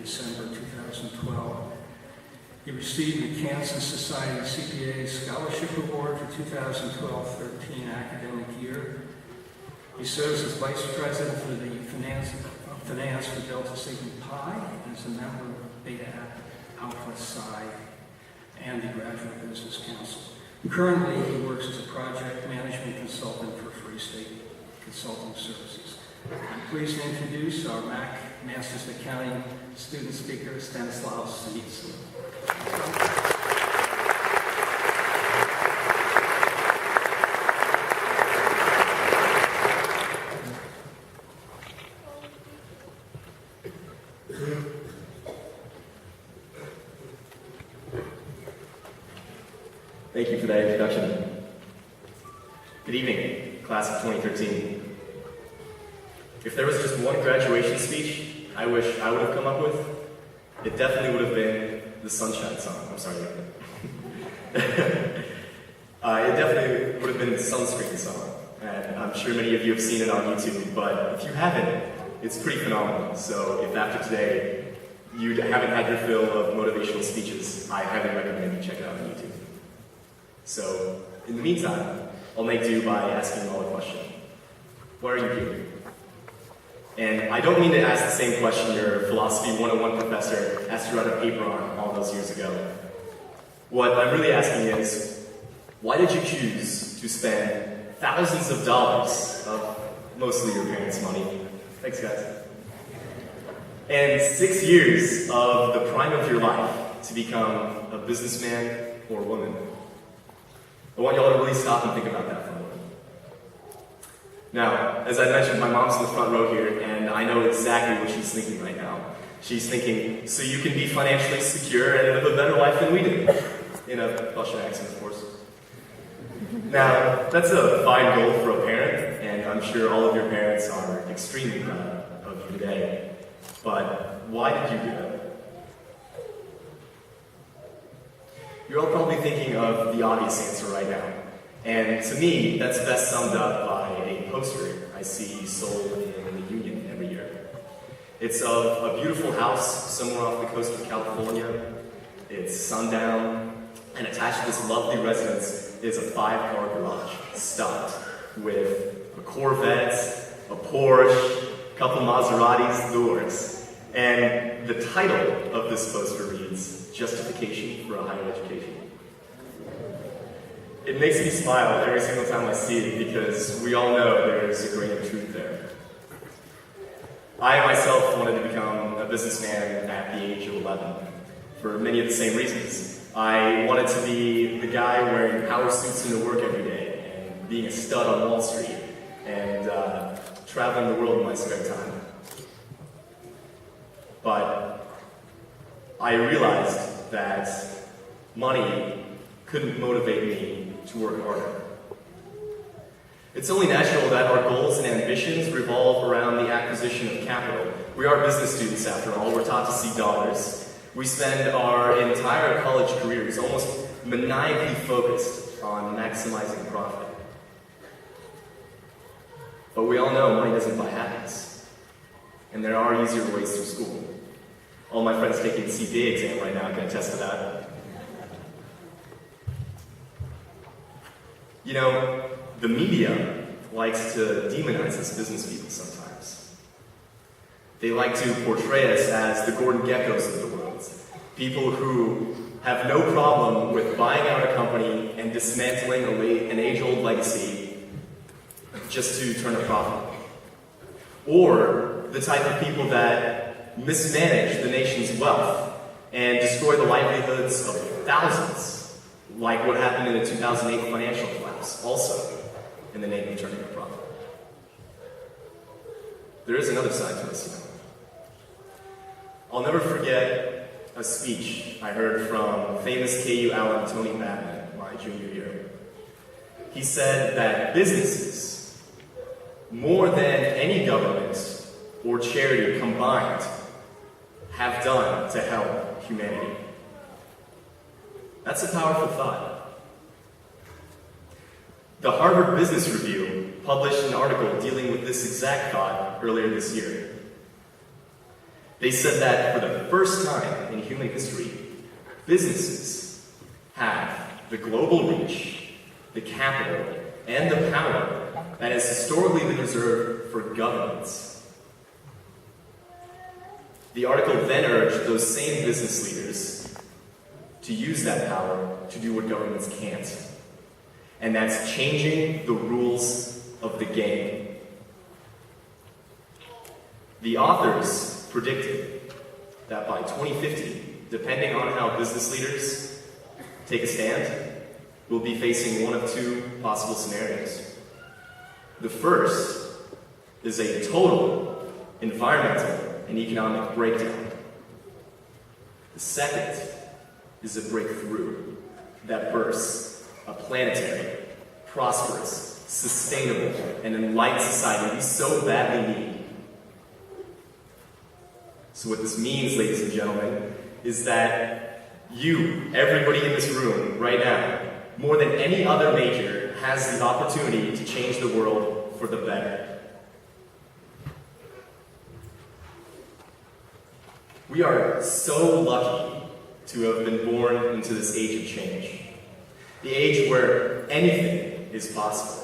December 2012. He received the Kansas Society of CPA Scholarship Award for 2012-13 academic year. He serves as Vice President for the Finance for Delta Sigma Pi and is a member of Beta Alpha Psi and the Graduate Business Council. Currently, he works as a project management consultant for Free State Consulting Services. I'm pleased to introduce our MAC Masters of Accounting student speaker, Stanislav Sinitsyn. Thank you for that introduction. Good evening, class of 2013. If there was just one graduation speech I wish I would have come up with, it definitely would have been the Sunshine song. I'm sorry. It definitely would have been the Sunscreen song. And I'm sure many of you have seen it on YouTube, but if you haven't, it's pretty phenomenal. So if after today you haven't had your fill of motivational speeches, I highly recommend you check it out on YouTube. So, in the meantime, I'll make do by asking you all a question. Why are you here? And I don't mean to ask the same question your Philosophy 101 professor asked you to write a paper on all those years ago. What I'm really asking is, why did you choose to spend thousands of dollars of mostly your parents' money? Thanks, guys. And 6 years of the prime of your life to become a businessman or woman? I want y'all to really stop and think about that for a moment. Now, as I mentioned, my mom's in the front row here, and I know exactly what she's thinking right now. She's thinking, so you can be financially secure and live a better life than we do. In a Russian accent, of course. Now, that's a fine goal for a parent, and I'm sure all of your parents are extremely proud of you today. But why did you do that? You're all probably thinking of the obvious answer right now. And to me, that's best summed up by a poster I see sold in the Union every year. It's of a beautiful house somewhere off the coast of California. It's sundown, and attached to this lovely residence is a 5-car garage stocked with a Corvette, a Porsche, a couple Maseratis, doors. And the title of this poster reads, Justification for a Higher Education. It makes me smile every single time I see it because we all know there's a grain of truth there. I myself wanted to become a businessman at the age of 11 for many of the same reasons. I wanted to be the guy wearing power suits into work every day and being a stud on Wall Street and traveling the world in my spare time. But I realized that money couldn't motivate me to work harder. It's only natural that our goals and ambitions revolve around the acquisition of capital. We are business students after all. We're taught to see dollars. We spend our entire college careers almost maniacally focused on maximizing profit. But we all know money doesn't buy happiness. And there are easier ways through school. All my friends taking the CPA exam right now can attest to that. You know, the media likes to demonize us business people sometimes. They like to portray us as the Gordon Geckos of the world. People who have no problem with buying out a company and dismantling an age-old legacy just to turn a profit. Or the type of people that mismanage the nation's wealth and destroy the livelihoods of thousands, like what happened in the 2008 financial collapse, also in the name of turning a profit. There is another side to this, you know. I'll never forget a speech I heard from famous KU alum Tony Batman my junior year. He said that businesses, more than any government or charity combined, have done to help humanity. That's a powerful thought. The Harvard Business Review published an article dealing with this exact thought earlier this year. They said that for the first time in human history, businesses have the global reach, the capital, and the power that has historically been reserved for governments. The article then urged those same business leaders to use that power to do what governments can't. And that's changing the rules of the game. The authors predicted that by 2050, depending on how business leaders take a stand, we'll be facing one of two possible scenarios. The first is a total environmental and economic breakdown. The second is a breakthrough that bursts a planetary, prosperous, sustainable, and enlightened society we so badly need. So what this means, ladies and gentlemen, is that you, everybody in this room right now, more than any other major, has the opportunity to change the world for the better. We are so lucky to have been born into this age of change. The age where anything is possible.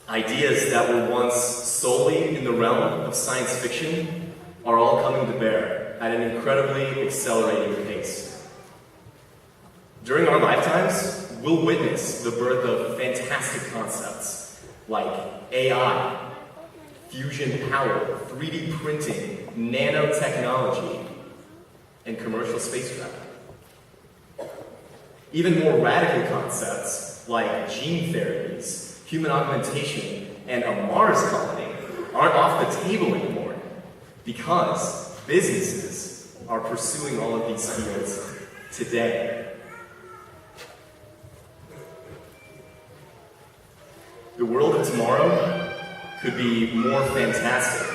Ideas that were once solely in the realm of science fiction are all coming to bear at an incredibly accelerating pace. During our lifetimes, we'll witness the birth of fantastic concepts like AI, fusion power, 3D printing, nanotechnology, and commercial spacecraft. Even more radical concepts like gene therapies, human augmentation, and a Mars colony aren't off the table anymore because businesses are pursuing all of these fields today. The world of tomorrow could be more fantastic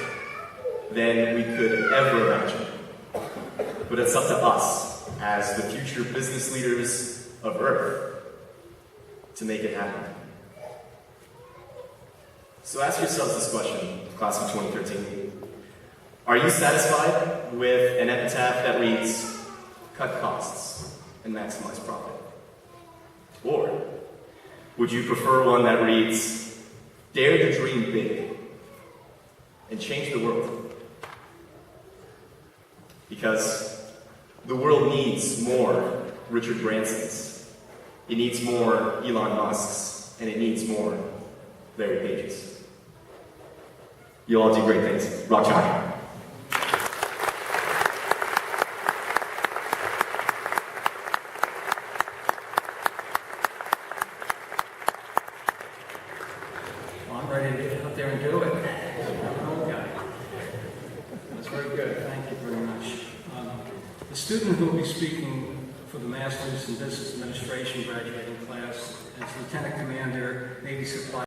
than we could ever imagine. But it's up to us, as the future business leaders of Earth, to make it happen. So ask yourselves this question, class of 2013. Are you satisfied with an epitaph that reads, cut costs and maximize profit? Or would you prefer one that reads, dare to dream big and change the world? Because the world needs more Richard Bransons. It needs more Elon Musks, and it needs more Larry Pages. You all do great things. Rock on. Well, I'm ready to get out there and do it. Okay. That's very good. Thank you very much. The student who will be speaking for the Master's in Business Administration graduating class is Lieutenant Commander, Navy Supply